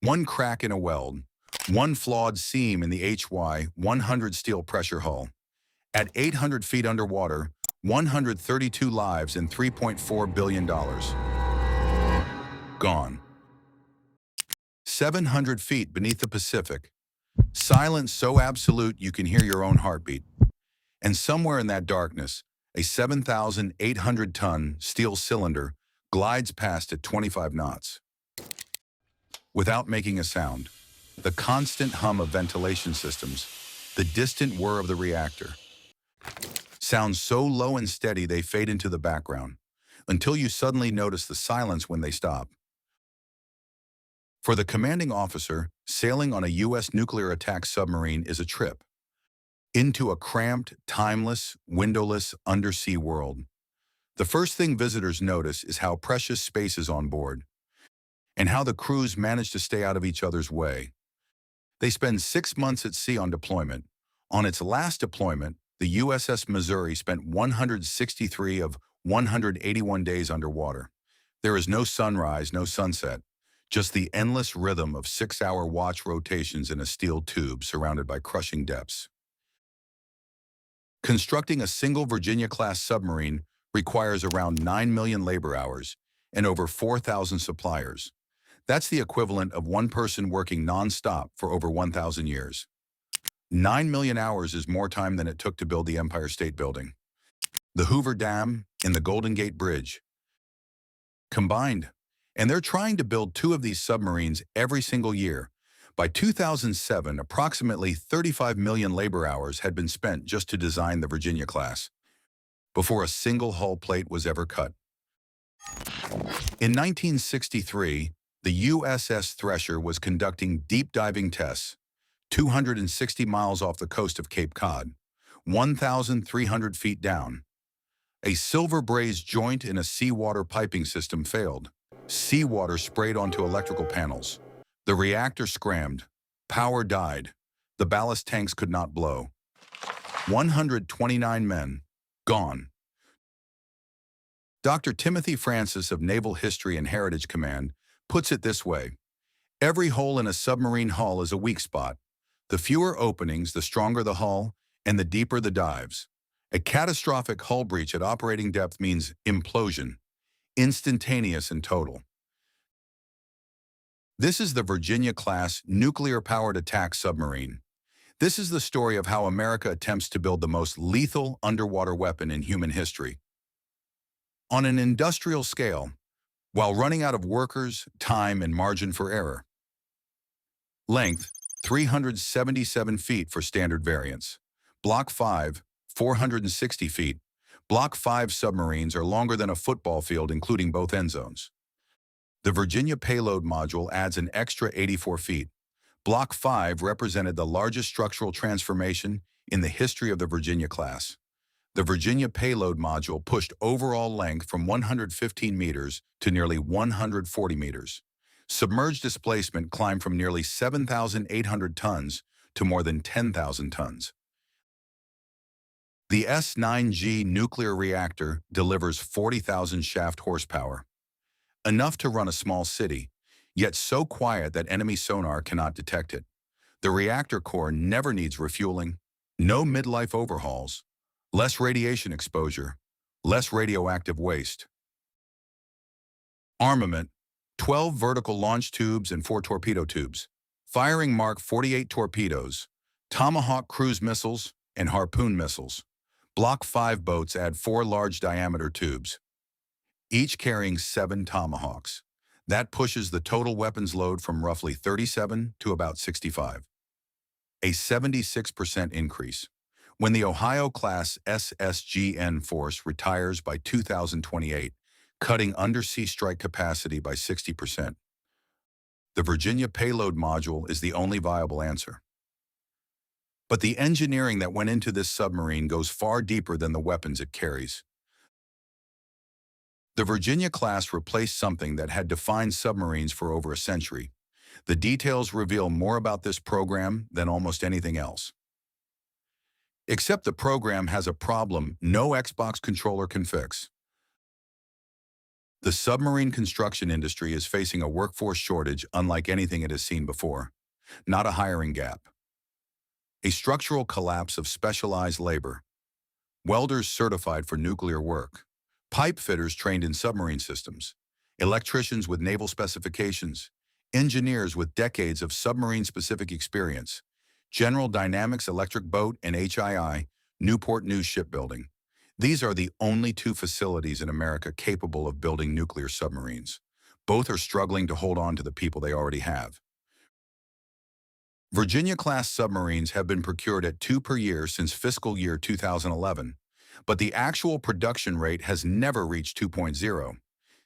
One crack in a weld, one flawed seam in the HY-100 steel pressure hull. At 800 feet underwater, 132 lives and $3.4 billion. Gone. 700 feet beneath the Pacific. Silence so absolute you can hear your own heartbeat. And somewhere in that darkness, a 7,800-ton steel cylinder glides past at 25 knots. Without making a sound, the constant hum of ventilation systems, the distant whir of the reactor, sounds so low and steady they fade into the background, until you suddenly notice the silence when they stop. For the commanding officer, sailing on a U.S. nuclear attack submarine is a trip into a cramped, timeless, windowless undersea world. The first thing visitors notice is how precious space is on board, and how the crews manage to stay out of each other's way. They spend 6 months at sea on deployment. On its last deployment, the USS Missouri spent 163 of 181 days underwater. There is no sunrise, no sunset, just the endless rhythm of 6-hour watch rotations in a steel tube surrounded by crushing depths. Constructing a single Virginia-class submarine requires around 9 million labor hours and over 4,000 suppliers. That's the equivalent of one person working non-stop for over 1,000 years. 9 million hours is more time than it took to build the Empire State Building, the Hoover Dam, and the Golden Gate Bridge combined. And they're trying to build 2 of these submarines every single year. By 2007, approximately 35 million labor hours had been spent just to design the Virginia-class, before a single hull plate was ever cut. In 1963, the USS Thresher was conducting deep diving tests, 260 miles off the coast of Cape Cod, 1,300 feet down. A silver brazed joint in a seawater piping system failed. Seawater sprayed onto electrical panels. The reactor scrammed. Power died. The ballast tanks could not blow. 129 men, gone. Dr. Timothy Francis of Naval History and Heritage Command puts it this way: every hole in a submarine hull is a weak spot. The fewer openings, the stronger the hull, and the deeper the dives. A catastrophic hull breach at operating depth means implosion, instantaneous and total. This is the Virginia-class nuclear-powered attack submarine. This is the story of how America attempts to build the most lethal underwater weapon in human history. On an industrial scale, while running out of workers, time, and margin for error. Length, 377 feet for standard variants. Block 5, 460 feet. Block 5 submarines are longer than a football field, including both end zones. The Virginia payload module adds an extra 84 feet. Block 5 represented the largest structural transformation in the history of the Virginia-class. The Virginia payload module pushed overall length from 115 meters to nearly 140 meters. Submerged displacement climbed from nearly 7,800 tons to more than 10,000 tons. The S-9G nuclear reactor delivers 40,000 shaft horsepower, enough to run a small city, yet so quiet that enemy sonar cannot detect it. The reactor core never needs refueling, no midlife overhauls, less radiation exposure, less radioactive waste. Armament: 12 vertical launch tubes and 4 torpedo tubes, firing Mark 48 torpedoes, Tomahawk cruise missiles, and Harpoon missiles. Block 5 boats add 4 large diameter tubes, each carrying 7 Tomahawks. That pushes the total weapons load from roughly 37 to about 65. A 76% increase. When the Ohio-class SSGN force retires by 2028, cutting undersea strike capacity by 60%. The Virginia payload module is the only viable answer. But the engineering that went into this submarine goes far deeper than the weapons it carries. The Virginia-class replaced something that had defined submarines for over a century. The details reveal more about this program than almost anything else. Except the program has a problem no Xbox controller can fix. The submarine construction industry is facing a workforce shortage unlike anything it has seen before. Not a hiring gap. A structural collapse of specialized labor. Welders certified for nuclear work. Pipe fitters trained in submarine systems. Electricians with naval specifications. Engineers with decades of submarine-specific experience. General Dynamics Electric Boat and HII, Newport News Shipbuilding. These are the only two facilities in America capable of building nuclear submarines. Both are struggling to hold on to the people they already have. Virginia-class submarines have been procured at 2 per year since fiscal year 2011, but the actual production rate has never reached 2.0.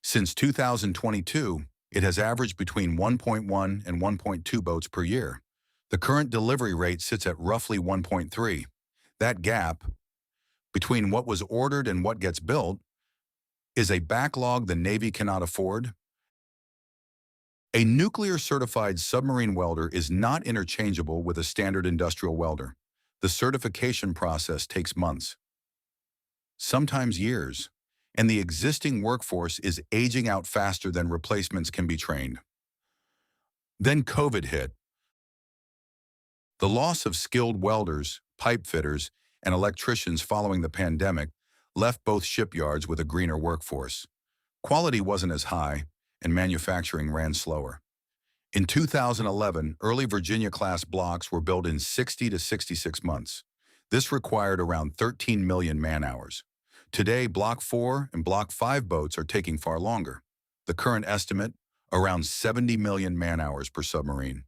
Since 2022, it has averaged between 1.1 and 1.2 boats per year. The current delivery rate sits at roughly 1.3. That gap, between what was ordered and what gets built, is a backlog the Navy cannot afford. A nuclear-certified submarine welder is not interchangeable with a standard industrial welder. The certification process takes months, sometimes years, and the existing workforce is aging out faster than replacements can be trained. Then COVID hit. The loss of skilled welders, pipe fitters, and electricians following the pandemic left both shipyards with a greener workforce. Quality wasn't as high, and manufacturing ran slower. In 2011, early Virginia-class blocks were built in 60 to 66 months. This required around 13 million man-hours. Today, Block 4 and Block 5 boats are taking far longer. The current estimate, around 70 million man-hours per submarine.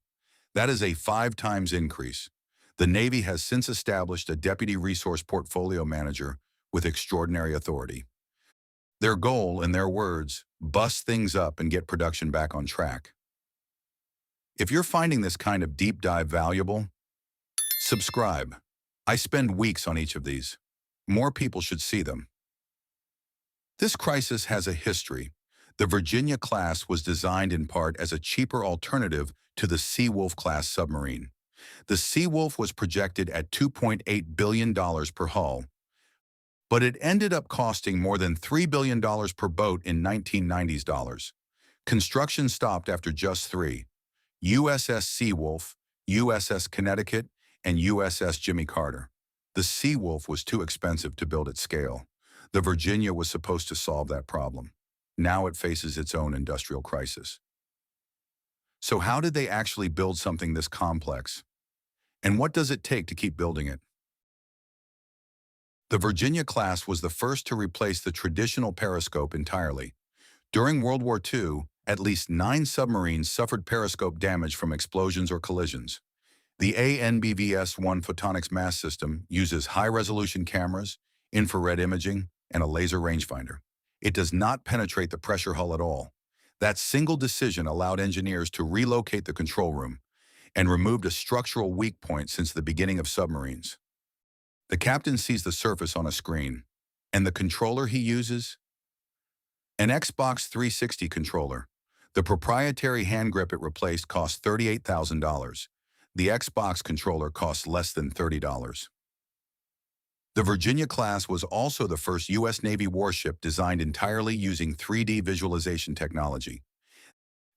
That is a 5 times increase. The Navy has since established a Deputy Resource Portfolio Manager with extraordinary authority. Their goal, in their words, bust things up and get production back on track. If you're finding this kind of deep dive valuable, subscribe. I spend weeks on each of these. More people should see them. This crisis has a history. The Virginia class was designed in part as a cheaper alternative to the Seawolf class submarine. The Seawolf was projected at $2.8 billion per hull, but it ended up costing more than $3 billion per boat in 1990s dollars. Construction stopped after just 3: USS Seawolf, USS Connecticut, and USS Jimmy Carter. The Seawolf was too expensive to build at scale. The Virginia was supposed to solve that problem. Now it faces its own industrial crisis. So how did they actually build something this complex? And what does it take to keep building it? The Virginia class was the first to replace the traditional periscope entirely. During World War II, at least 9 submarines suffered periscope damage from explosions or collisions. The ANBVS-1 photonics mast system uses high-resolution cameras, infrared imaging, and a laser rangefinder. It does not penetrate the pressure hull at all. That single decision allowed engineers to relocate the control room and removed a structural weak point since the beginning of submarines. The captain sees the surface on a screen, and the controller he uses? An Xbox 360 controller. The proprietary hand grip it replaced cost $38,000. The Xbox controller costs less than $30. The Virginia class was also the first U.S. Navy warship designed entirely using 3D visualization technology.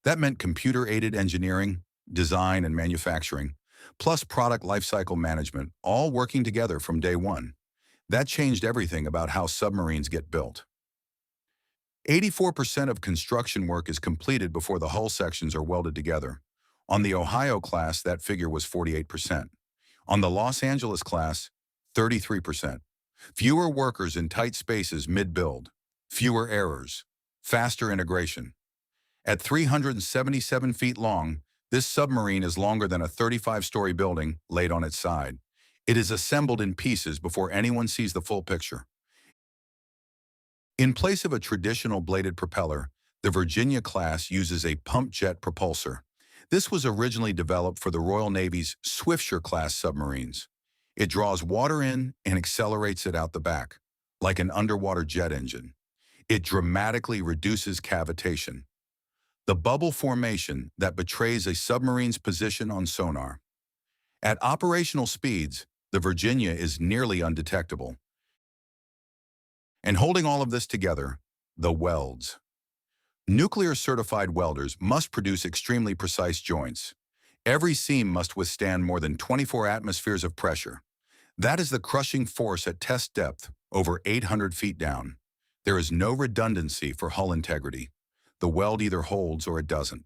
That meant computer-aided engineering, design, and manufacturing, plus product lifecycle management, all working together from day one. That changed everything about how submarines get built. 84% of construction work is completed before the hull sections are welded together. On the Ohio class, that figure was 48%. On the Los Angeles class, 33%. Fewer workers in tight spaces mid-build. Fewer errors. Faster integration. At 377 feet long, this submarine is longer than a 35-story building laid on its side. It is assembled in pieces before anyone sees the full picture. In place of a traditional bladed propeller, the Virginia class uses a pump jet propulsor. This was originally developed for the Royal Navy's Swiftsure-class submarines. It draws water in and accelerates it out the back, like an underwater jet engine. It dramatically reduces cavitation, the bubble formation that betrays a submarine's position on sonar. At operational speeds, the Virginia is nearly undetectable. And holding all of this together, the welds. Nuclear-certified welders must produce extremely precise joints. Every seam must withstand more than 24 atmospheres of pressure. That is the crushing force at test depth, over 800 feet down. There is no redundancy for hull integrity. The weld either holds or it doesn't.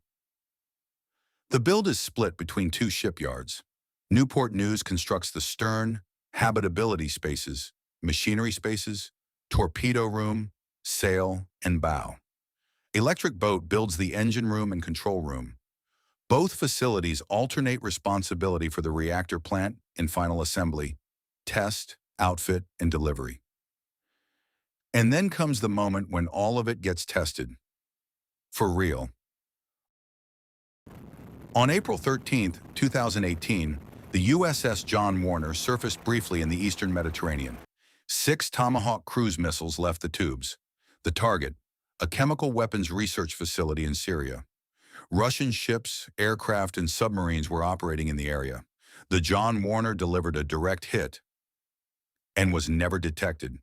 The build is split between two shipyards. Newport News constructs the stern, habitability spaces, machinery spaces, torpedo room, sail, and bow. Electric Boat builds the engine room and control room. Both facilities alternate responsibility for the reactor plant and final assembly, test, outfit, and delivery. And then comes the moment when all of it gets tested. For real. On April 13, 2018, the USS John Warner surfaced briefly in the eastern Mediterranean. 6 Tomahawk cruise missiles left the tubes. The target, a chemical weapons research facility in Syria. Russian ships, aircraft, and submarines were operating in the area. The John Warner delivered a direct hit and was never detected.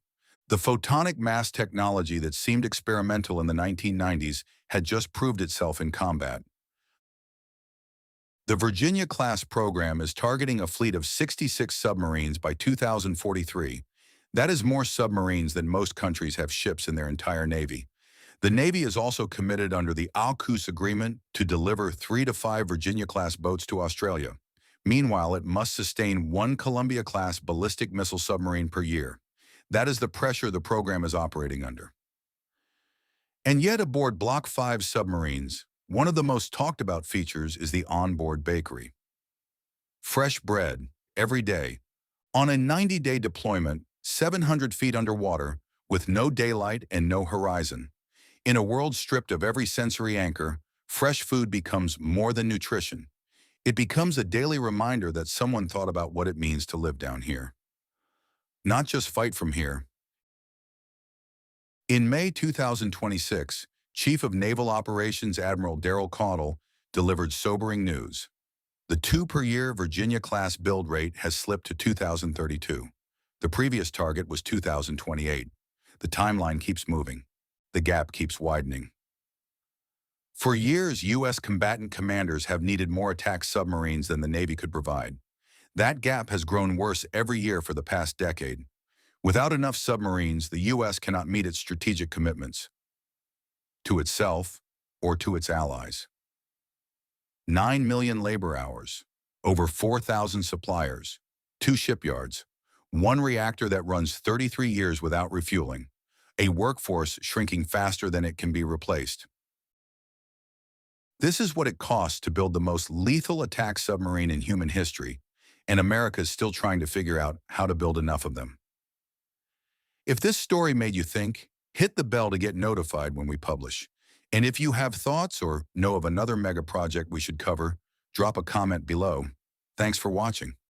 The photonic mass technology that seemed experimental in the 1990s had just proved itself in combat. The Virginia-class program is targeting a fleet of 66 submarines by 2043. That is more submarines than most countries have ships in their entire Navy. The Navy is also committed under the AUKUS agreement to deliver 3 to 5 Virginia-class boats to Australia. Meanwhile, it must sustain 1 Columbia-class ballistic missile submarine per year. That is the pressure the program is operating under. And yet aboard Block 5 submarines, one of the most talked about features is the onboard bakery. Fresh bread, every day, on a 90-day deployment, 700 feet underwater, with no daylight and no horizon. In a world stripped of every sensory anchor, fresh food becomes more than nutrition. It becomes a daily reminder that someone thought about what it means to live down here. Not just fight from here. In May 2026, Chief of Naval Operations Admiral Daryl Caudle delivered sobering news. The 2-per-year Virginia-class build rate has slipped to 2032. The previous target was 2028. The timeline keeps moving. The gap keeps widening. For years, U.S. combatant commanders have needed more attack submarines than the Navy could provide. That gap has grown worse every year for the past decade. Without enough submarines, the U.S. cannot meet its strategic commitments to itself or to its allies. 9 million labor hours, over 4,000 suppliers, 2 shipyards, 1 reactor that runs 33 years without refueling, a workforce shrinking faster than it can be replaced. This is what it costs to build the most lethal attack submarine in human history, and America is still trying to figure out how to build enough of them. If this story made you think, hit the bell to get notified when we publish. And if you have thoughts or know of another mega project we should cover, drop a comment below. Thanks for watching.